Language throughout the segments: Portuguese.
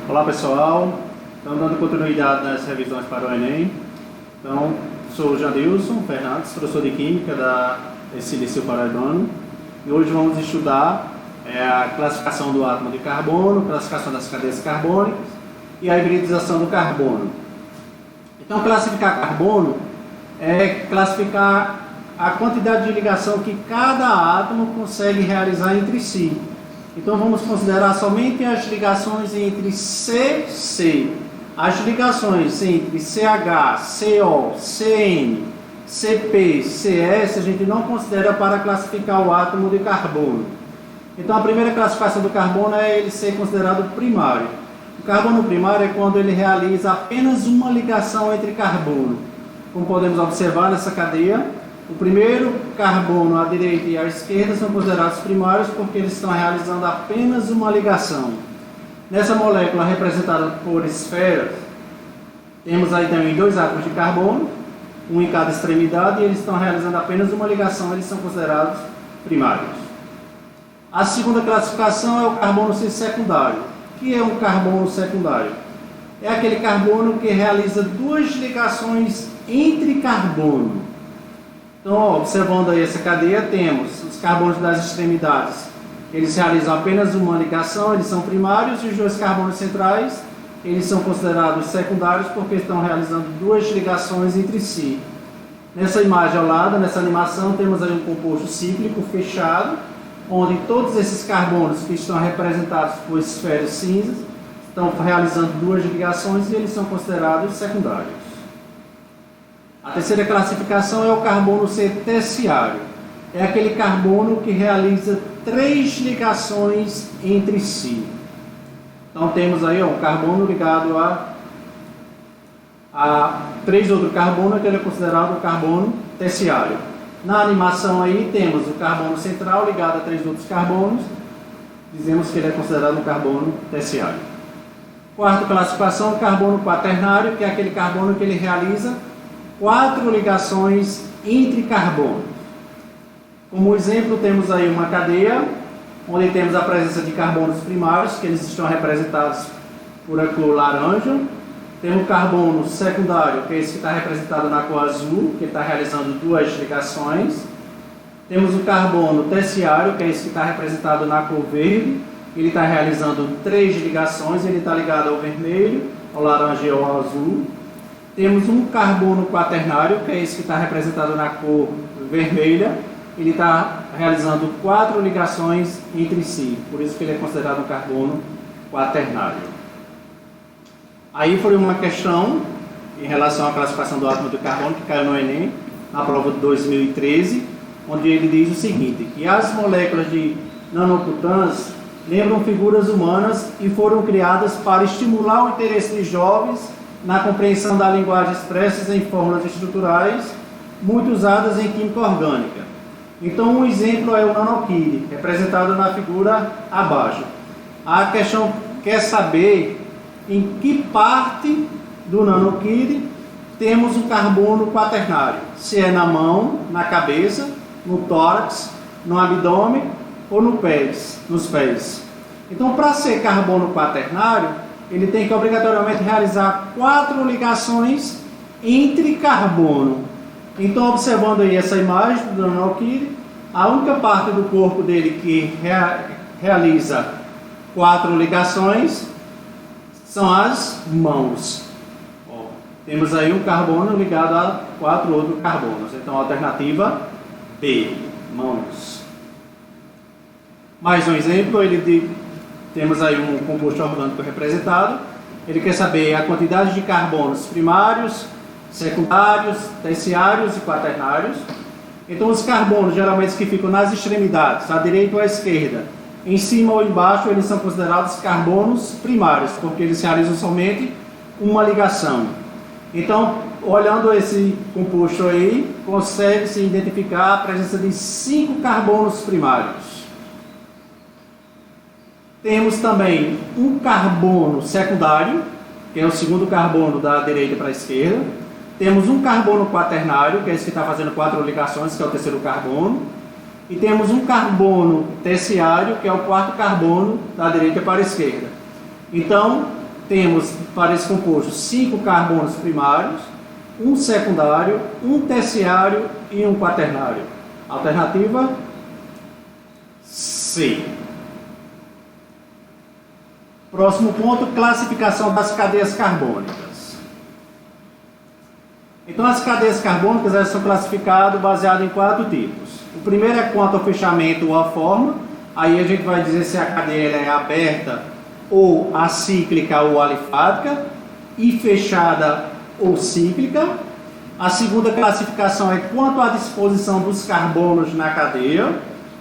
Olá pessoal, estamos dando continuidade nas revisões para o Enem. Então, sou o Jandilson Fernandes, professor de Química desse Liceu Paraibano. E hoje vamos estudar a classificação do átomo de carbono, classificação das cadeias carbônicas e a hibridização do carbono. Então, classificar carbono é classificar a quantidade de ligação que cada átomo consegue realizar entre si. Então vamos considerar somente as ligações entre C. As ligações entre CH, CO, CN, CP, CS a gente não considera para classificar o átomo de carbono. Então a primeira classificação do carbono é ele ser considerado primário. O carbono primário é quando ele realiza apenas uma ligação entre carbono. Como podemos observar nessa cadeia, o primeiro carbono à direita e à esquerda são considerados primários porque eles estão realizando apenas uma ligação. Nessa molécula representada por esferas, temos aí também dois átomos de carbono, um em cada extremidade, e eles estão realizando apenas uma ligação, eles são considerados primários. A segunda classificação é o carbono secundário. O que é um carbono secundário? É aquele carbono que realiza duas ligações entre carbono. Então, observando aí essa cadeia, temos os carbonos das extremidades, eles realizam apenas uma ligação, eles são primários, e os dois carbonos centrais, eles são considerados secundários porque estão realizando duas ligações entre si. Nessa imagem ao lado, nessa animação, temos aí um composto cíclico fechado, onde todos esses carbonos que estão representados por esferas cinzas estão realizando duas ligações e eles são considerados secundários. A terceira classificação é o carbono terciário. É aquele carbono que realiza três ligações entre si. Então temos aí um carbono ligado a três outros carbonos, que ele é considerado o carbono terciário. Na animação aí temos o carbono central ligado a três outros carbonos. Dizemos que ele é considerado um carbono terciário. Quarta classificação, o carbono quaternário, que é aquele carbono que ele realiza quatro ligações entre carbonos. Como exemplo, temos aí uma cadeia, onde temos a presença de carbonos primários, que eles estão representados por a cor laranja. Temos o carbono secundário, que é esse que está representado na cor azul, que está realizando duas ligações. Temos o carbono terciário, que é esse que está representado na cor verde, ele está realizando três ligações, ele está ligado ao vermelho, ao laranja e ao azul. Temos um carbono quaternário, que é esse que está representado na cor vermelha. Ele está realizando quatro ligações entre si, por isso que ele é considerado um carbono quaternário. Aí foi uma questão em relação à classificação do átomo de carbono que caiu no Enem, na prova de 2013, onde ele diz o seguinte, que as moléculas de nanocutans lembram figuras humanas e foram criadas para estimular o interesse de jovens na compreensão da linguagem expressas em fórmulas estruturais muito usadas em química orgânica. Então, um exemplo é o nanokid, representado na figura abaixo. A questão quer saber em que parte do nanokid temos o carbono quaternário. Se é na mão, na cabeça, no tórax, no abdômen ou nos pés. Então, para ser carbono quaternário, ele tem que obrigatoriamente realizar quatro ligações entre carbono. Então, observando aí essa imagem do nanokid, a única parte do corpo dele que realiza quatro ligações são as mãos. Temos aí um carbono ligado a quatro outros carbonos. Então, alternativa B, mãos. Mais um exemplo, temos aí um composto orgânico representado. Ele quer saber a quantidade de carbonos primários, secundários, terciários e quaternários. Então, os carbonos, geralmente, que ficam nas extremidades, à direita ou à esquerda, em cima ou embaixo, eles são considerados carbonos primários, porque eles realizam somente uma ligação. Então, olhando esse composto aí, consegue-se identificar a presença de 5 carbonos primários. Temos também um carbono secundário, que é o segundo carbono da direita para a esquerda. Temos um carbono quaternário, que é esse que está fazendo 4 ligações, que é o terceiro carbono. E temos um carbono terciário, que é o quarto carbono da direita para a esquerda. Então, temos para esse composto 5 carbonos primários, um secundário, um terciário e um quaternário. Alternativa C. Próximo ponto, classificação das cadeias carbônicas. Então, as cadeias carbônicas elas são classificadas baseadas em 4 tipos. O primeiro é quanto ao fechamento ou à forma. Aí a gente vai dizer se a cadeia ela é aberta ou acíclica ou alifática, e fechada ou cíclica. A segunda classificação é quanto à disposição dos carbonos na cadeia.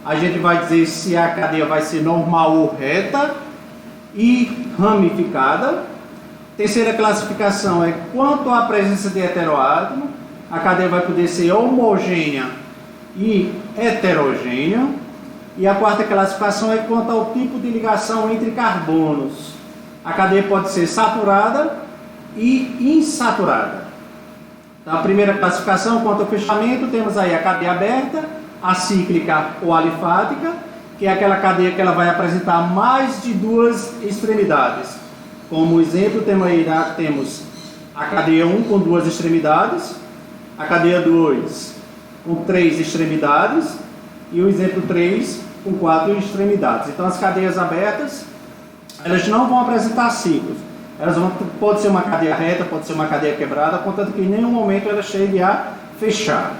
A gente vai dizer se a cadeia vai ser normal ou reta e ramificada. Terceira classificação é quanto à presença de heteroátomo. A cadeia vai poder ser homogênea e heterogênea. E a quarta classificação é quanto ao tipo de ligação entre carbonos. A cadeia pode ser saturada e insaturada. Então, a primeira classificação, quanto ao fechamento, temos aí a cadeia aberta, acíclica ou alifática, que é aquela cadeia que ela vai apresentar mais de 2 extremidades. Como exemplo, temos a cadeia 1 com 2 extremidades, a cadeia 2 com 3 extremidades e o exemplo 3 com 4 extremidades. Então, as cadeias abertas, elas não vão apresentar ciclos. Pode ser uma cadeia reta, pode ser uma cadeia quebrada, contanto que em nenhum momento ela chegue a fechar.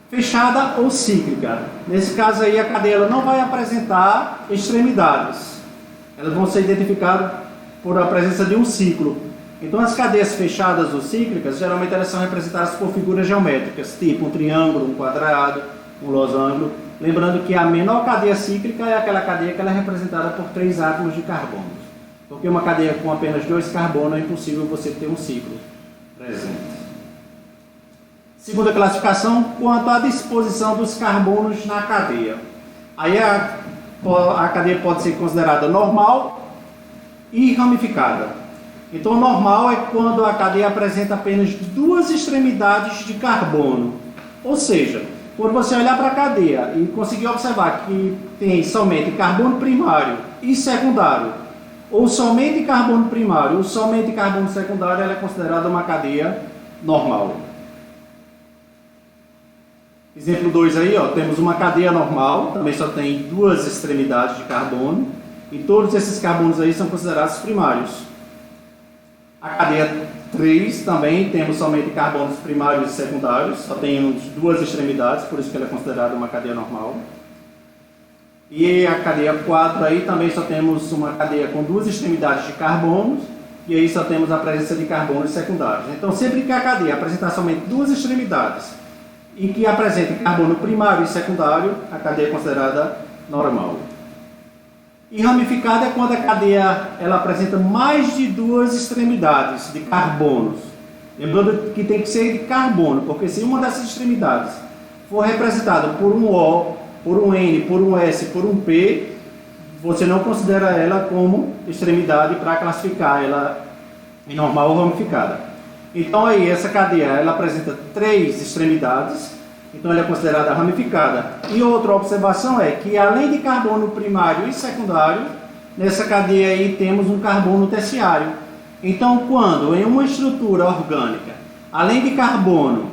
Fechada ou cíclica. Nesse caso aí, a cadeia ela não vai apresentar extremidades. Elas vão ser identificadas por a presença de um ciclo. Então, as cadeias fechadas ou cíclicas, geralmente elas são representadas por figuras geométricas, tipo um triângulo, um quadrado, um losango. Lembrando que a menor cadeia cíclica é aquela cadeia que ela é representada por 3 átomos de carbono. Porque uma cadeia com apenas 2 carbonos é impossível você ter um ciclo presente. Segunda classificação, quanto à disposição dos carbonos na cadeia. Aí a cadeia pode ser considerada normal e ramificada. Então, normal é quando a cadeia apresenta apenas 2 extremidades de carbono. Ou seja, quando você olhar para a cadeia e conseguir observar que tem somente carbono primário e secundário, ou somente carbono primário ou somente carbono secundário, ela é considerada uma cadeia normal. Exemplo 2 aí, ó, temos uma cadeia normal, também só tem 2 extremidades de carbono, e todos esses carbonos aí são considerados primários. A cadeia 3 também temos somente carbonos primários e secundários, só tem 2 extremidades, por isso que ela é considerada uma cadeia normal. E a cadeia 4 aí também só temos uma cadeia com 2 extremidades de carbonos, e aí só temos a presença de carbonos secundários. Então, sempre que a cadeia apresentar somente 2 extremidades e que apresente carbono primário e secundário, a cadeia é considerada normal. E ramificada é quando a cadeia ela apresenta mais de 2 extremidades de carbonos. Lembrando que tem que ser de carbono, porque se uma dessas extremidades for representada por um O, por um N, por um S, por um P, você não considera ela como extremidade para classificar ela em normal ou ramificada. Então aí essa cadeia ela apresenta 3 extremidades, então ela é considerada ramificada. E outra observação é que além de carbono primário e secundário, nessa cadeia aí temos um carbono terciário. Então quando em uma estrutura orgânica, além de carbono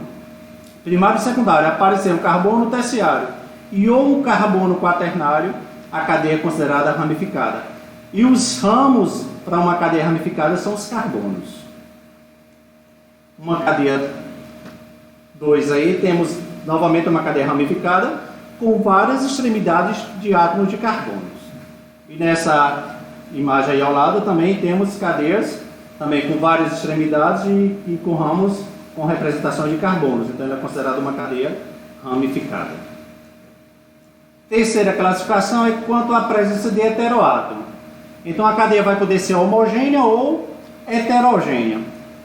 primário e secundário, aparecer um carbono terciário e ou um carbono quaternário, a cadeia é considerada ramificada. E os ramos para uma cadeia ramificada são os carbonos. Uma cadeia 2 aí, temos novamente uma cadeia ramificada com várias extremidades de átomos de carbonos. E nessa imagem aí ao lado também temos cadeias também com várias extremidades e com ramos com representação de carbonos. Então ela é considerada uma cadeia ramificada. Terceira classificação é quanto à presença de heteroátomo. Então a cadeia vai poder ser homogênea ou heterogênea.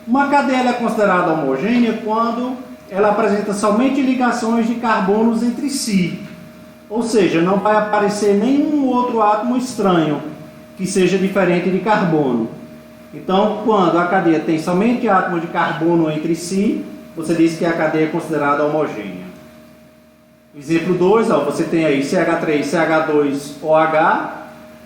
Uma cadeia é considerada homogênea quando ela apresenta somente ligações de carbonos entre si. Ou seja, não vai aparecer nenhum outro átomo estranho que seja diferente de carbono. Então, quando a cadeia tem somente átomos de carbono entre si, você diz que a cadeia é considerada homogênea. Exemplo 2, você tem aí CH3, CH2, OH,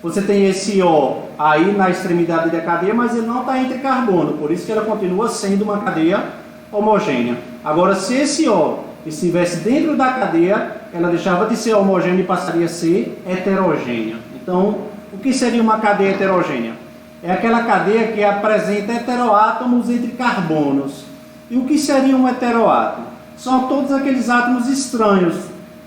você tem esse O aí na extremidade da cadeia, mas ele não está entre carbono, por isso que ela continua sendo uma cadeia homogênea. Agora, se esse O estivesse dentro da cadeia, ela deixava de ser homogênea e passaria a ser heterogênea. Então, o que seria uma cadeia heterogênea? É aquela cadeia que apresenta heteroátomos entre carbonos. E o que seria um heteroátomo? São todos aqueles átomos estranhos,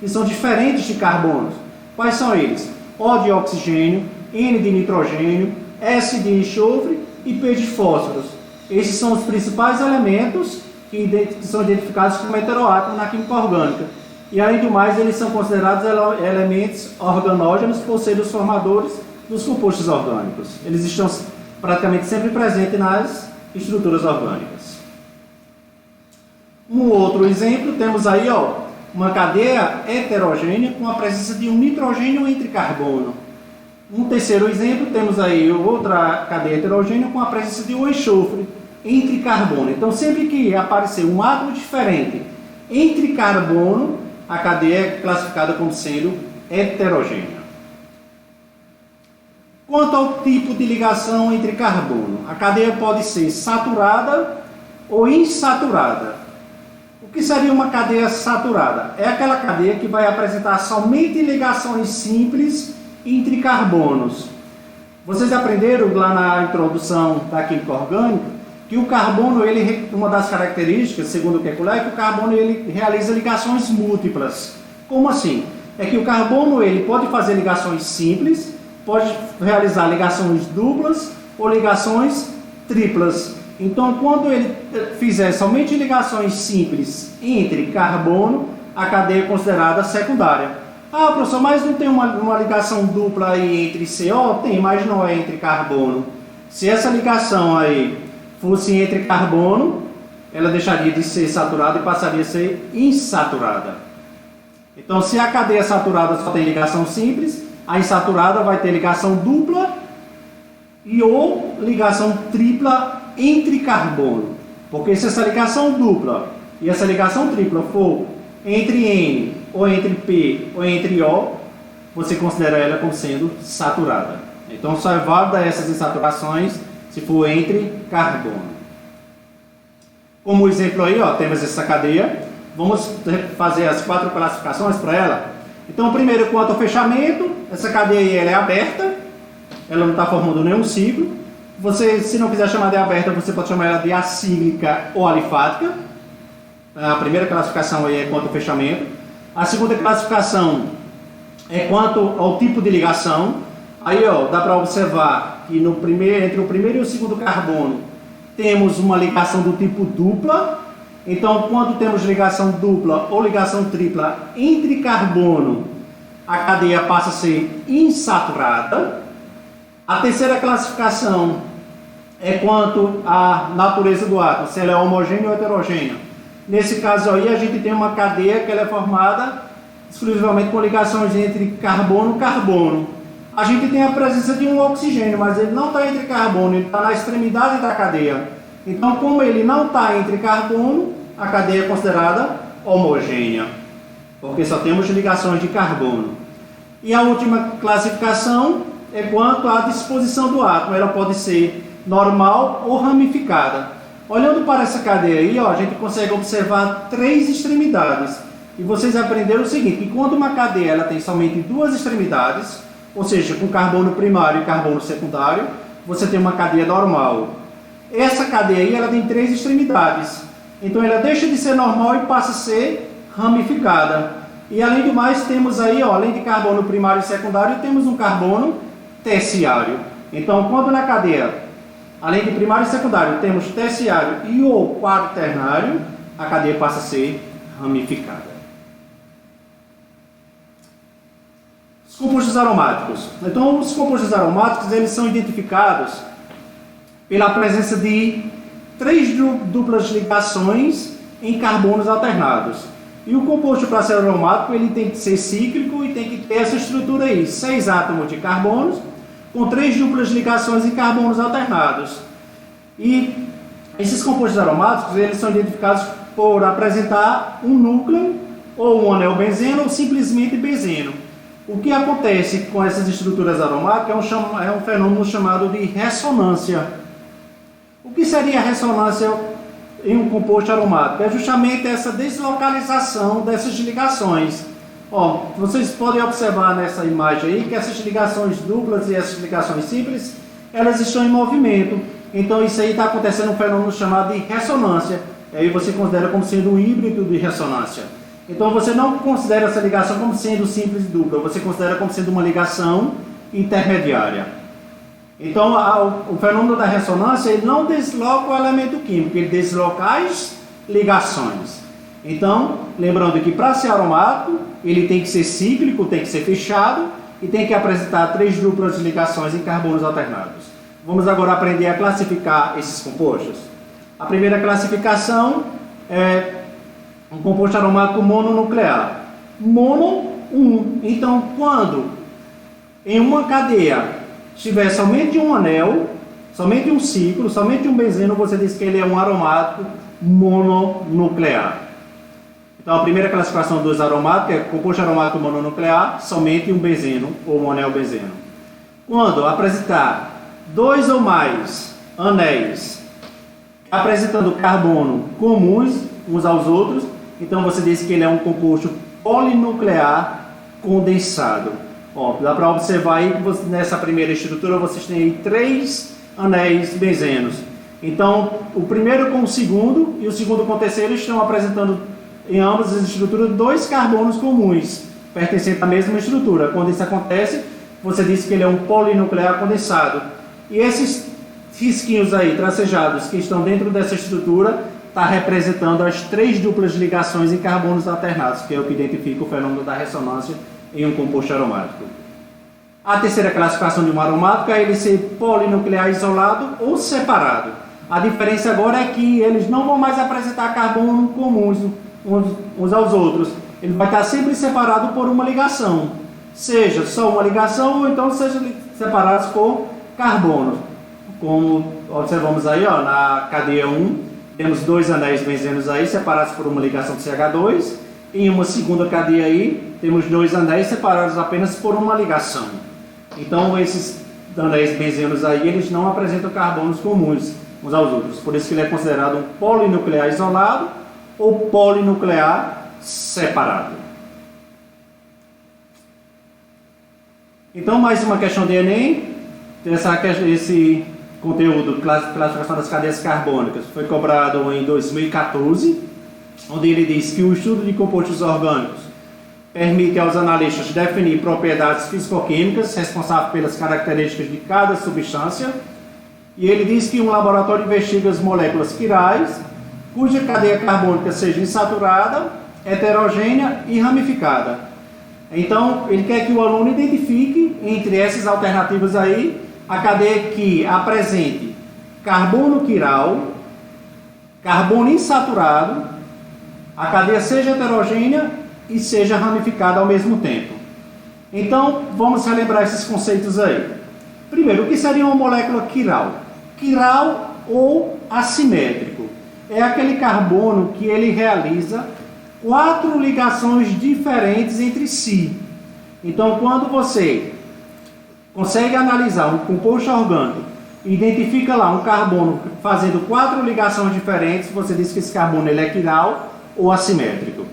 que são diferentes de carbonos. Quais são eles? O de oxigênio, N de nitrogênio, S de enxofre e P de fósforos. Esses são os principais elementos que são identificados como heteroátomos na química orgânica. E além do mais, eles são considerados elementos organógenos por serem os formadores dos compostos orgânicos. Eles estão praticamente sempre presentes nas estruturas orgânicas. Um outro exemplo, temos aí uma cadeia heterogênea com a presença de um nitrogênio entre carbono. Um terceiro exemplo, temos aí outra cadeia heterogênea com a presença de um enxofre entre carbono. Então, sempre que aparecer um átomo diferente entre carbono, a cadeia é classificada como sendo heterogênea. Quanto ao tipo de ligação entre carbono, a cadeia pode ser saturada ou insaturada. O que seria uma cadeia saturada? É aquela cadeia que vai apresentar somente ligações simples entre carbonos. Vocês aprenderam lá na introdução da química orgânica que o carbono, uma das características, segundo o Kekulé, é que o carbono ele realiza ligações múltiplas. Como assim? É que o carbono ele pode fazer ligações simples, pode realizar ligações duplas ou ligações triplas. Então, quando ele fizer somente ligações simples entre carbono, a cadeia é considerada secundária. Ah, professor, mas não tem uma ligação dupla aí entre CO? Tem, mas não é entre carbono. Se essa ligação aí fosse entre carbono, ela deixaria de ser saturada e passaria a ser insaturada. Então, se a cadeia saturada só tem ligação simples, a insaturada vai ter ligação dupla ou ligação tripla entre carbono. Porque se essa ligação dupla e essa ligação tripla for entre N, ou entre P, ou entre O, você considera ela como sendo saturada. Então, só é válida essas insaturações se for entre carbono. Como exemplo aí, temos essa cadeia. Vamos fazer as 4 classificações para ela. Então, primeiro, quanto ao fechamento, essa cadeia aí, ela é aberta. Ela não está formando nenhum ciclo. Você, se não quiser chamar de aberta, você pode chamar ela de acíclica ou alifática. A primeira classificação aí é quanto ao fechamento. A segunda classificação é quanto ao tipo de ligação. Aí, dá para observar que entre o primeiro e o segundo carbono temos uma ligação do tipo dupla. Então, quando temos ligação dupla ou ligação tripla entre carbono, a cadeia passa a ser insaturada. A terceira classificação é quanto à natureza do átomo, se ela é homogênea ou heterogênea. Nesse caso aí, a gente tem uma cadeia que ela é formada exclusivamente com ligações entre carbono e carbono. A gente tem a presença de um oxigênio, mas ele não está entre carbono, ele está na extremidade da cadeia. Então, como ele não está entre carbono, a cadeia é considerada homogênea, porque só temos ligações de carbono. E a última classificação é quanto à disposição do átomo. Ela pode ser normal ou ramificada. Olhando para essa cadeia aí, a gente consegue observar 3 extremidades. E vocês aprenderam o seguinte, que quando uma cadeia ela tem somente 2 extremidades, ou seja, com carbono primário e carbono secundário, você tem uma cadeia normal. Essa cadeia aí ela tem 3 extremidades. Então ela deixa de ser normal e passa a ser ramificada. E além do mais, temos aí, além de carbono primário e secundário, temos um carbono terciário. Então, quando na cadeia, além de primário e secundário, temos terciário e o quaternário, a cadeia passa a ser ramificada. Os compostos aromáticos. Então, os compostos aromáticos, eles são identificados pela presença de 3 duplas ligações em carbonos alternados. E o composto para ser aromático, ele tem que ser cíclico e tem que ter essa estrutura aí, 6 átomos de carbonos com 3 duplas ligações em carbonos alternados. E esses compostos aromáticos, eles são identificados por apresentar um núcleo ou um anel benzeno ou simplesmente benzeno. O que acontece com essas estruturas aromáticas é um fenômeno chamado de ressonância. O que seria a ressonância em um composto aromático? É justamente essa deslocalização dessas ligações. Ó, vocês podem observar nessa imagem aí que essas ligações duplas e essas ligações simples, elas estão em movimento. Então isso aí está acontecendo um fenômeno chamado de ressonância. E aí você considera como sendo um híbrido de ressonância. Então você não considera essa ligação como sendo simples e dupla, você considera como sendo uma ligação intermediária. Então o fenômeno da ressonância ele não desloca o elemento químico, ele desloca as ligações. Então, lembrando que para ser aromático, ele tem que ser cíclico, tem que ser fechado e tem que apresentar 3 duplas ligações em carbonos alternados. Vamos agora aprender a classificar esses compostos. A primeira classificação é um composto aromático mononuclear. Mono, 1. Então, quando em uma cadeia tiver somente um anel, somente um ciclo, somente um benzeno, você diz que ele é um aromático mononuclear. Então, a primeira classificação dos aromáticos é composto aromático mononuclear, somente um benzeno ou um anel benzeno. Quando apresentar 2 ou mais anéis apresentando carbono comuns uns aos outros, então você diz que ele é um composto polinuclear condensado. Ó, dá para observar aí que nessa primeira estrutura vocês têm aí 3 anéis benzenos. Então, o primeiro com o segundo e o segundo com o terceiro estão apresentando em ambas as estruturas 2 carbonos comuns, pertencentes à mesma estrutura. Quando isso acontece, você diz que ele é um polinuclear condensado. E esses risquinhos aí, tracejados, que estão dentro dessa estrutura, está representando as 3 duplas ligações em carbonos alternados, que é o que identifica o fenômeno da ressonância em um composto aromático. A terceira classificação de um aromático é ele ser polinuclear isolado ou separado. A diferença agora é que eles não vão mais apresentar carbono comuns uns aos outros. Ele vai estar sempre separado por uma ligação. Seja só uma ligação ou então sejam separados por carbono. Como observamos aí, ó, na cadeia 1, temos 2 anéis benzenos aí separados por uma ligação de CH2. Em uma segunda cadeia aí, temos 2 anéis separados apenas por uma ligação. Então, esses anéis benzenos aí, eles não apresentam carbonos comuns uns aos outros. Por isso que ele é considerado um polinuclear isolado ou polinuclear separado. Então, mais uma questão de Enem. Esse conteúdo, classificação das cadeias carbônicas, foi cobrado em 2014, onde ele diz que o estudo de compostos orgânicos permite aos analistas definir propriedades fisicoquímicas responsáveis pelas características de cada substância, e ele diz que um laboratório investiga as moléculas quirais, cuja cadeia carbônica seja insaturada, heterogênea e ramificada. Então, ele quer que o aluno identifique, entre essas alternativas aí, a cadeia que apresente carbono quiral, carbono insaturado, a cadeia seja heterogênea e seja ramificada ao mesmo tempo. Então, vamos relembrar esses conceitos aí. Primeiro, o que seria uma molécula quiral? Quiral ou assimétrico é aquele carbono que ele realiza 4 ligações diferentes entre si. Então, quando você consegue analisar um composto orgânico e identifica lá um carbono fazendo 4 ligações diferentes, você diz que esse carbono ele é quiral ou assimétrico.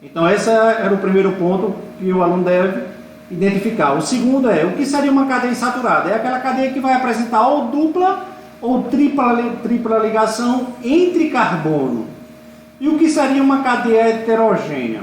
Então esse era o primeiro ponto que o aluno deve identificar. O segundo é, o que seria uma cadeia insaturada? É aquela cadeia que vai apresentar ou dupla ou tripla ligação entre carbono. E o que seria uma cadeia heterogênea?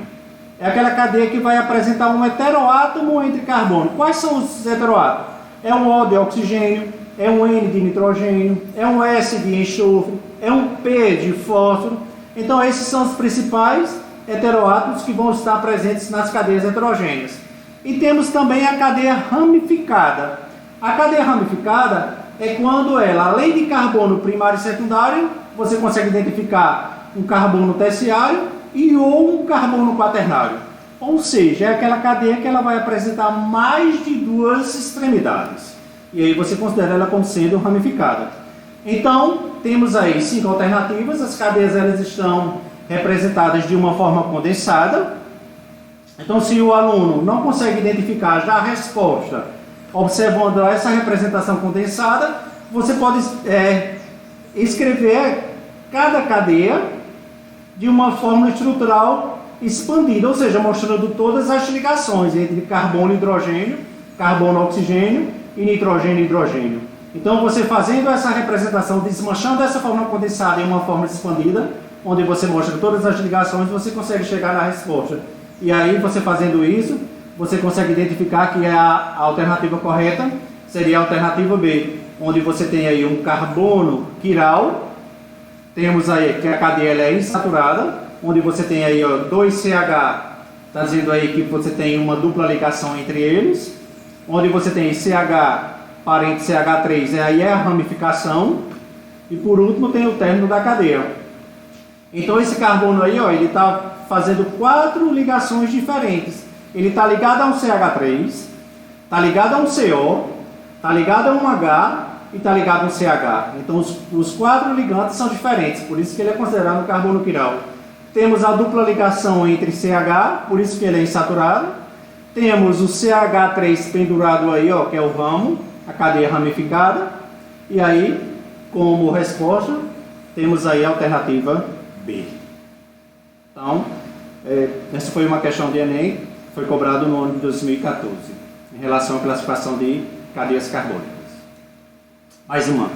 É aquela cadeia que vai apresentar um heteroátomo entre carbono. Quais são os heteroátomos? É um O de oxigênio, é um N de nitrogênio, é um S de enxofre, é um P de fósforo. Então esses são os principais heteroátomos que vão estar presentes nas cadeias heterogêneas. E temos também a cadeia ramificada. A cadeia ramificada é quando ela, além de carbono primário e secundário, você consegue identificar um carbono terciário e ou um carbono quaternário. Ou seja, é aquela cadeia que ela vai apresentar mais de 2 extremidades. E aí você considera ela como sendo ramificada. Então, temos aí 5 alternativas. As cadeias elas estão representadas de uma forma condensada. Então, se o aluno não consegue identificar já a resposta, observando essa representação condensada, você pode escrever cada cadeia de uma fórmula estrutural expandida, ou seja, mostrando todas as ligações entre carbono e hidrogênio, carbono oxigênio e nitrogênio e hidrogênio. Então, você fazendo essa representação, desmanchando essa fórmula condensada em uma fórmula expandida, onde você mostra todas as ligações, você consegue chegar na resposta. E aí, você fazendo isso, você consegue identificar que a alternativa correta seria a alternativa B, onde você tem aí um carbono quiral, temos aí que a cadeia ela é insaturada, onde você tem aí 2CH, está dizendo aí que você tem uma dupla ligação entre eles, onde você tem CH parente CH3, aí é a ramificação, e por último tem o término da cadeia. Então esse carbono aí, ele está fazendo 4 ligações diferentes. Ele está ligado a um CH3, está ligado a um CO, está ligado a um H e está ligado a um CH. Então os 4 ligantes são diferentes, por isso que ele é considerado um carbono quiral. Temos a dupla ligação entre CH, por isso que ele é insaturado. Temos o CH3 pendurado aí, que é o ramo, a cadeia ramificada. E aí, como resposta, temos aí a alternativa B. Então, essa foi uma questão de Enem, foi cobrado no ano de 2014, em relação à classificação de cadeias carbônicas. Mais uma,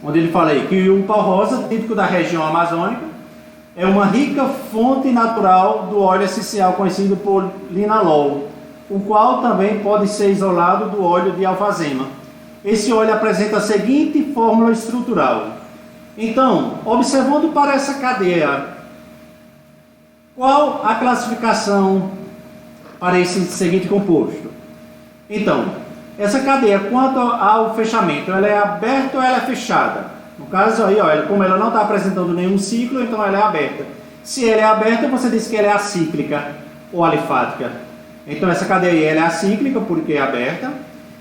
onde ele fala aí que o pau-rosa, típico da região amazônica, é uma rica fonte natural do óleo essencial conhecido por linalol, o qual também pode ser isolado do óleo de alfazema. Esse óleo apresenta a seguinte fórmula estrutural. Então, observando para essa cadeia, qual a classificação para esse seguinte composto? Então, essa cadeia, quanto ao fechamento, ela é aberta ou ela é fechada? No caso aí, como ela não está apresentando nenhum ciclo, então ela é aberta. Se ela é aberta, você diz que ela é acíclica ou alifática. Então essa cadeia aí, ela é acíclica porque é aberta.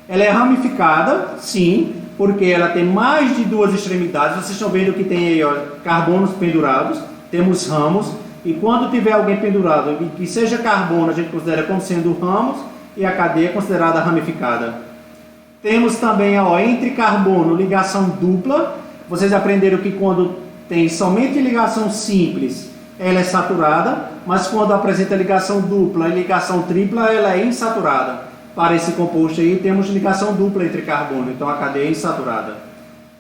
Ela é ramificada, sim, porque ela tem mais de 2 extremidades. Vocês estão vendo que tem aí, carbonos pendurados, temos ramos. E quando tiver alguém pendurado e que seja carbono, a gente considera como sendo ramos e a cadeia é considerada ramificada. Temos também, entre carbono, ligação dupla. Vocês aprenderam que quando tem somente ligação simples, ela é saturada, mas quando apresenta ligação dupla e ligação tripla, ela é insaturada. Para esse composto aí, temos ligação dupla entre carbono, então a cadeia é insaturada.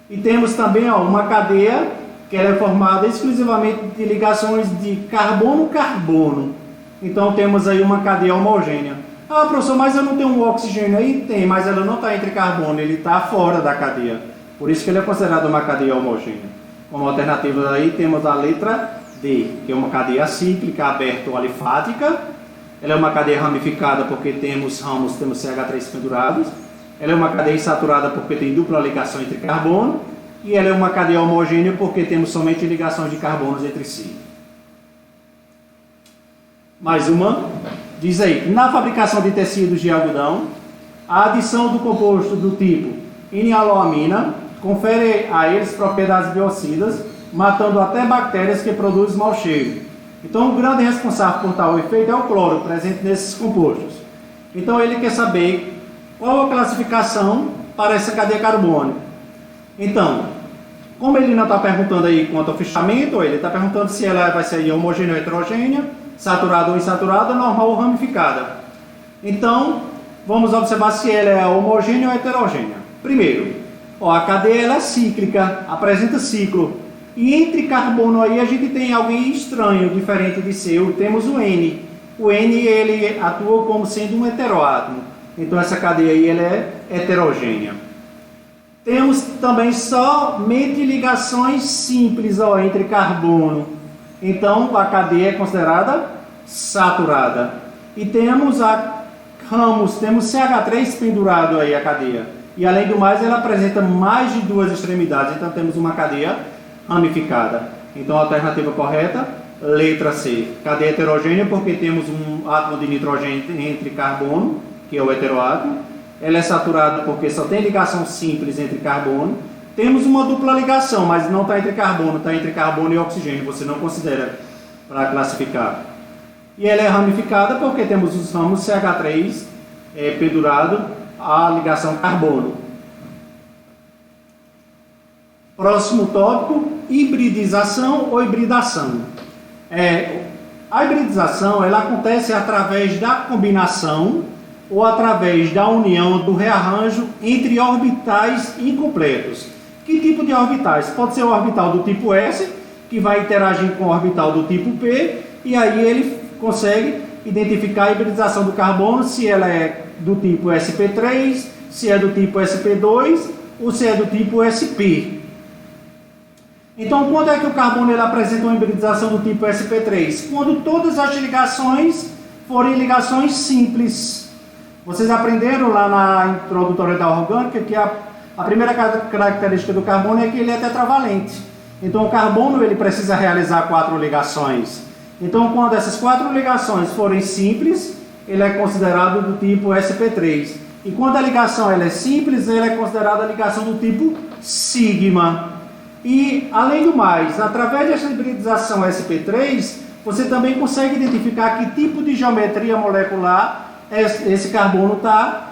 E temos também uma cadeia que ela é formada exclusivamente de ligações de carbono-carbono. Então temos aí uma cadeia homogênea. Ah, professor, mas eu não tenho um oxigênio aí? Tem, mas ela não está entre carbono, ele está fora da cadeia. Por isso que ele é considerado uma cadeia homogênea. Como alternativa aí temos a letra D, que é uma cadeia cíclica, aberta ou alifática. Ela é uma cadeia ramificada porque temos ramos, temos CH3 pendurados. Ela é uma cadeia insaturada porque tem dupla ligação entre carbono. E ela é uma cadeia homogênea porque temos somente ligações de carbonos entre si. Mais uma. Diz aí, na fabricação de tecidos de algodão, a adição do composto do tipo inialoamina confere a eles propriedades biocidas, matando até bactérias que produzem mau cheiro. Então, o grande responsável por tal efeito é o cloro, presente nesses compostos. Então, ele quer saber qual a classificação para essa cadeia carbônica. Então, como ele não está perguntando aí quanto ao fechamento, ele está perguntando se ela vai ser homogênea ou heterogênea, saturada ou insaturada, normal ou ramificada. Então, vamos observar se ela é homogênea ou heterogênea. Primeiro, a cadeia ela é cíclica, apresenta ciclo. E entre carbono aí a gente tem alguém estranho, diferente de seu, temos o N. O N ele atua como sendo um heteroátomo. Então essa cadeia aí ela é heterogênea. Temos também somente ligações simples entre carbono. Então a cadeia é considerada saturada. E temos ramos, temos CH3 pendurado aí a cadeia. E além do mais ela apresenta mais de 2 extremidades. Então temos uma cadeia ramificada. Então a alternativa correta, letra C. Cadeia heterogênea porque temos um átomo de nitrogênio entre carbono, que é o heteroátomo. Ela é saturada porque só tem ligação simples entre carbono. Temos uma dupla ligação, mas não está entre carbono, está entre carbono e oxigênio. Você não considera para classificar. E ela é ramificada porque temos os ramos CH3 pendurado à ligação carbono. Próximo tópico, hibridização ou hibridação. A hibridização ela acontece através da combinação ou através da união do rearranjo entre orbitais incompletos. Que tipo de orbitais? Pode ser o orbital do tipo S, que vai interagir com o orbital do tipo P, e aí ele consegue identificar a hibridização do carbono, se ela é do tipo sp3, se é do tipo sp2 ou se é do tipo sp. Então, quando é que o carbono ele apresenta uma hibridização do tipo sp3? Quando todas as ligações forem ligações simples. Vocês aprenderam lá na introdutória da orgânica que a primeira característica do carbono é que ele é tetravalente. Então, o carbono ele precisa realizar 4 ligações. Então, quando essas 4 ligações forem simples, ele é considerado do tipo sp3. E quando a ligação ela é simples, ela é considerada a ligação do tipo sigma. E, além do mais, através dessa hibridização sp3, você também consegue identificar que tipo de geometria molecular esse carbono está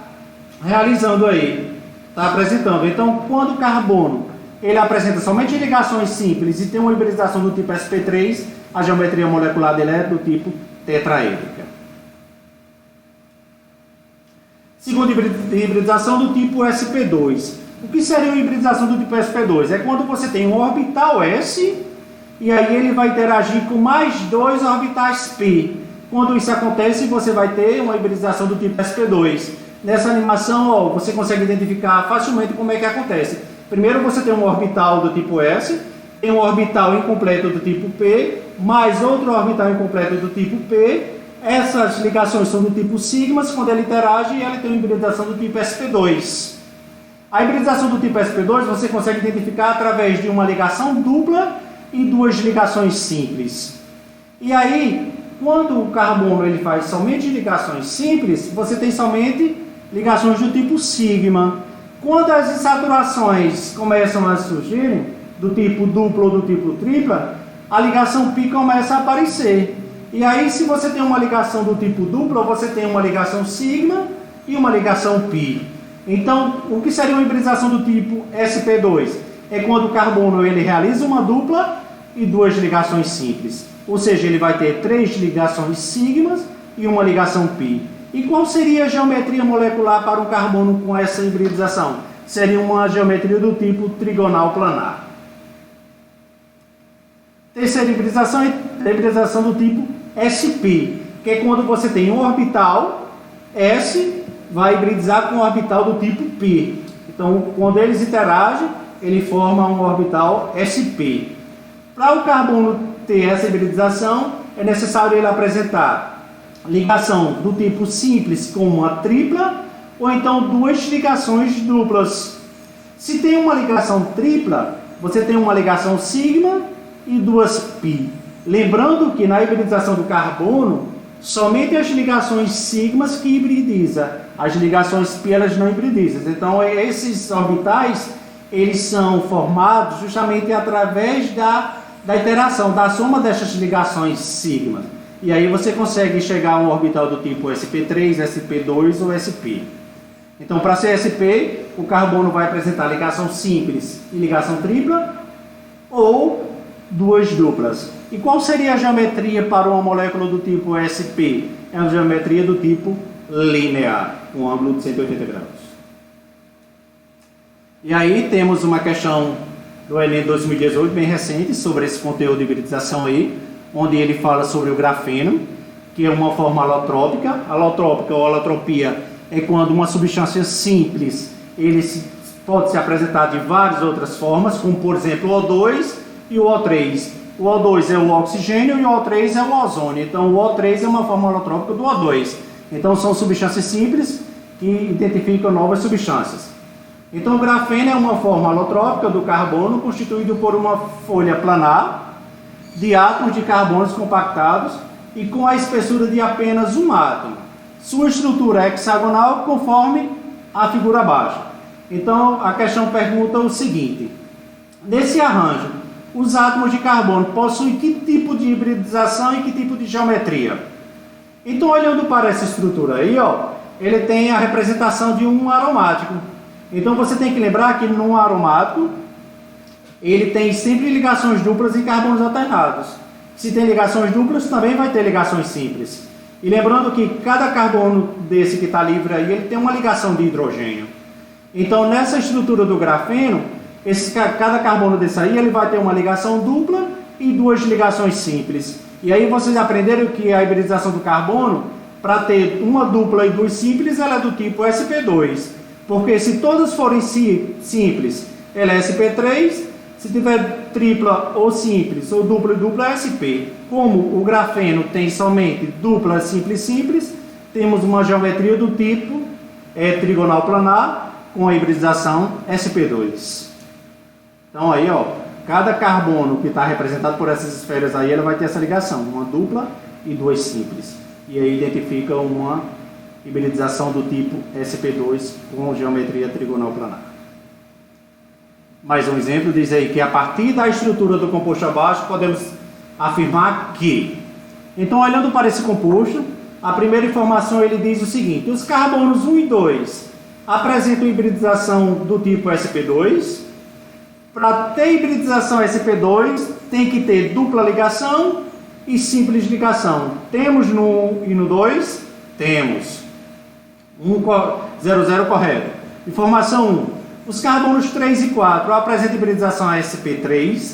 realizando aí, está apresentando. Então, quando o carbono ele apresenta somente ligações simples e tem uma hibridização do tipo sp3, a geometria molecular dele é do tipo tetraédrica. Segunda hibridização do tipo sp2. O que seria uma hibridização do tipo sp2? É quando você tem um orbital S e aí ele vai interagir com mais 2 orbitais p. Quando isso acontece, você vai ter uma hibridização do tipo sp2. Nessa animação, você consegue identificar facilmente como é que acontece. Primeiro você tem um orbital do tipo S, tem um orbital incompleto do tipo P, mais outro orbital incompleto do tipo P. Essas ligações são do tipo sigmas, quando ele interage, ele tem uma hibridização do tipo sp2. A hibridização do tipo sp2 você consegue identificar através de uma ligação dupla e 2 ligações simples. E aí, quando o carbono ele faz somente ligações simples, você tem somente ligações do tipo sigma. Quando as insaturações começam a surgirem, do tipo duplo ou do tipo tripla, a ligação π começa a aparecer. E aí, se você tem uma ligação do tipo duplo, você tem uma ligação sigma e uma ligação π. Então, o que seria uma hibridização do tipo sp2? É quando o carbono ele realiza uma dupla e 2 ligações simples. Ou seja, ele vai ter 3 ligações sigmas e uma ligação π. E qual seria a geometria molecular para um carbono com essa hibridização? Seria uma geometria do tipo trigonal planar. Terceira hibridização é a hibridização do tipo sp, que é quando você tem um orbital S vai hibridizar com um orbital do tipo π. Então, quando eles interagem, ele forma um orbital sp. Para o carbono ter essa hibridização, é necessário ele apresentar ligação do tipo simples com uma tripla, ou então 2 ligações duplas. Se tem uma ligação tripla, você tem uma ligação sigma e 2 π. Lembrando que na hibridização do carbono, somente as ligações sigmas que hibridiza, as ligações π elas não hibridizam. Então esses orbitais eles são formados justamente através da interação, da soma dessas ligações sigma. E aí você consegue chegar a um orbital do tipo sp3, sp2 ou sp. Então, para ser sp, o carbono vai apresentar ligação simples e ligação tripla ou 2 duplas. E qual seria a geometria para uma molécula do tipo sp? É uma geometria do tipo linear, com ângulo de 180 graus. E aí temos uma questão do Enem 2018, bem recente, sobre esse conteúdo de hibridização aí, onde ele fala sobre o grafeno, que é uma forma alotrópica. Alotrópica ou alotropia é quando uma substância simples ele pode se apresentar de várias outras formas, como por exemplo o O2 e o O3. O O2 é o oxigênio e o O3 é o ozônio. Então o O3 é uma forma alotrópica do O2. Então são substâncias simples que identificam novas substâncias. Então o grafeno é uma forma alotrópica do carbono constituído por uma folha planar de átomos de carbonos compactados e com a espessura de apenas um átomo. Sua estrutura é hexagonal conforme a figura abaixo. Então a questão pergunta o seguinte: nesse arranjo, os átomos de carbono possuem que tipo de hibridização e que tipo de geometria? Então, olhando para essa estrutura aí, ó, ele tem a representação de um aromático. Então, você tem que lembrar que num aromático, ele tem sempre ligações duplas em carbonos alternados. Se tem ligações duplas, também vai ter ligações simples. E lembrando que cada carbono desse que está livre aí, ele tem uma ligação de hidrogênio. Então, nessa estrutura do grafeno, cada carbono desse aí, ele vai ter uma ligação dupla e duas ligações simples. E aí vocês aprenderam que a hibridização do carbono, para ter uma dupla e duas simples, ela é do tipo sp2. Porque se todas forem simples, ela é sp3. Se tiver tripla ou simples, ou dupla e dupla, é sp. Como o grafeno tem somente dupla, simples, simples, temos uma geometria do tipo trigonal planar com a hibridização sp2. Então aí, ó, cada carbono que está representado por essas esferas aí, ela vai ter essa ligação, uma dupla e duas simples. E aí identifica uma hibridização do tipo sp2 com geometria trigonal planar. Mais um exemplo diz aí que a partir da estrutura do composto abaixo, podemos afirmar que... Então, olhando para esse composto, a primeira informação ele diz o seguinte: os carbonos 1 e 2 apresentam hibridização do tipo sp2. Para ter hibridização sp2, tem que ter dupla ligação e simples ligação. Temos no 1 e no 2? Temos. 0,0 correto. Informação 1. Os carbonos 3 e 4 apresentam hibridização sp3?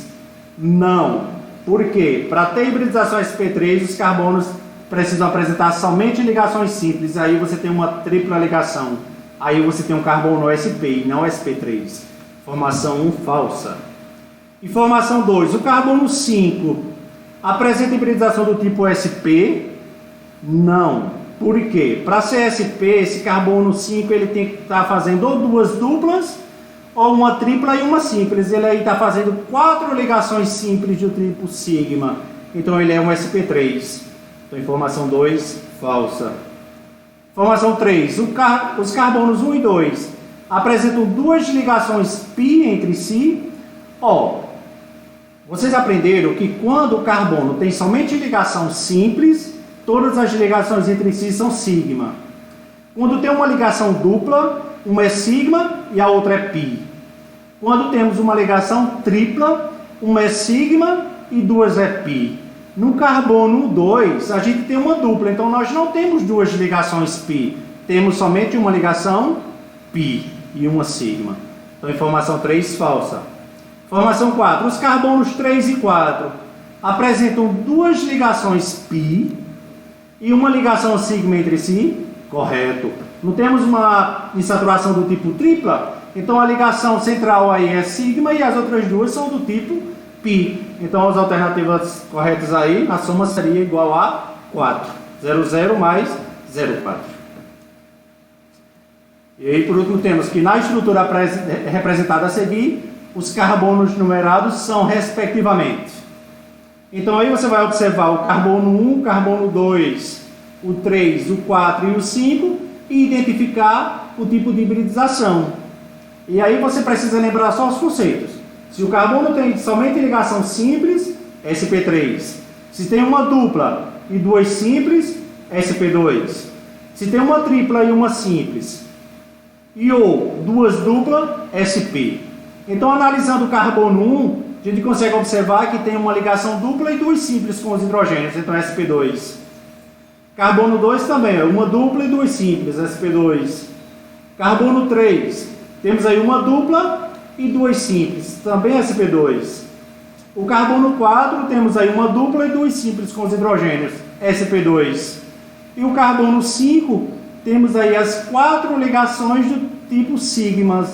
Não. Por quê? Para ter hibridização sp3, os carbonos precisam apresentar somente ligações simples. Aí você tem uma tripla ligação. Aí você tem um carbono sp e não sp3. Informação 1 falsa. Informação 2. O carbono 5 apresenta hibridização do tipo sp? Não. Por quê? Para ser sp, esse carbono 5 ele tem que estar fazendo ou duas duplas ou uma tripla e uma simples. Ele aí está fazendo 4 ligações simples do tipo sigma. Então ele é um sp3. Então informação 2 falsa. Informação 3. Os carbonos 1 e 2 apresentam duas ligações π entre si. Ó, vocês aprenderam que quando o carbono tem somente ligação simples, todas as ligações entre si são sigma. Quando tem uma ligação dupla, uma é sigma e a outra é π. Quando temos uma ligação tripla, uma é sigma e duas é π. No carbono 2, a gente tem uma dupla, então nós não temos duas ligações π. Temos somente uma ligação π e uma sigma. Então, informação 3 falsa. Informação 4. Os carbonos 3 e 4 apresentam duas ligações π e uma ligação sigma entre si? Correto. Não temos uma insaturação do tipo tripla? Então, a ligação central aí é sigma e as outras duas são do tipo π. Então, as alternativas corretas aí, a soma seria igual a 4. 0,0 mais 0,4. E aí, por último, temos que na estrutura representada a seguir, os carbonos numerados são respectivamente. Então, aí você vai observar o carbono 1, o carbono 2, o 3, o 4 e o 5 e identificar o tipo de hibridização. E aí você precisa lembrar só os conceitos. Se o carbono tem somente ligação simples, sp3. Se tem uma dupla e duas simples, sp2. Se tem uma tripla e uma simples, e ou duas duplas, sp. Então, analisando o carbono 1, a gente consegue observar que tem uma ligação dupla e duas simples com os hidrogênios, então sp2. Carbono 2 também, uma dupla e duas simples, sp2. Carbono 3, temos aí uma dupla e duas simples, também sp2. O carbono 4, temos aí uma dupla e duas simples com os hidrogênios, sp2. E o carbono 5, temos aí as 4 ligações do tipo sigmas.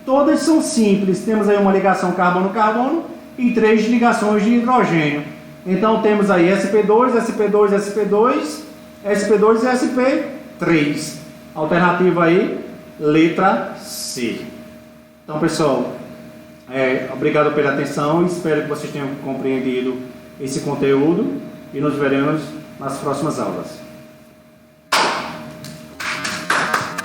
Todas são simples. Temos aí uma ligação carbono-carbono e 3 ligações de hidrogênio. Então temos aí sp2, sp2, sp2, sp2 e sp3. Alternativa aí, letra C. Então, pessoal, obrigado pela atenção. Espero que vocês tenham compreendido esse conteúdo e nos veremos nas próximas aulas.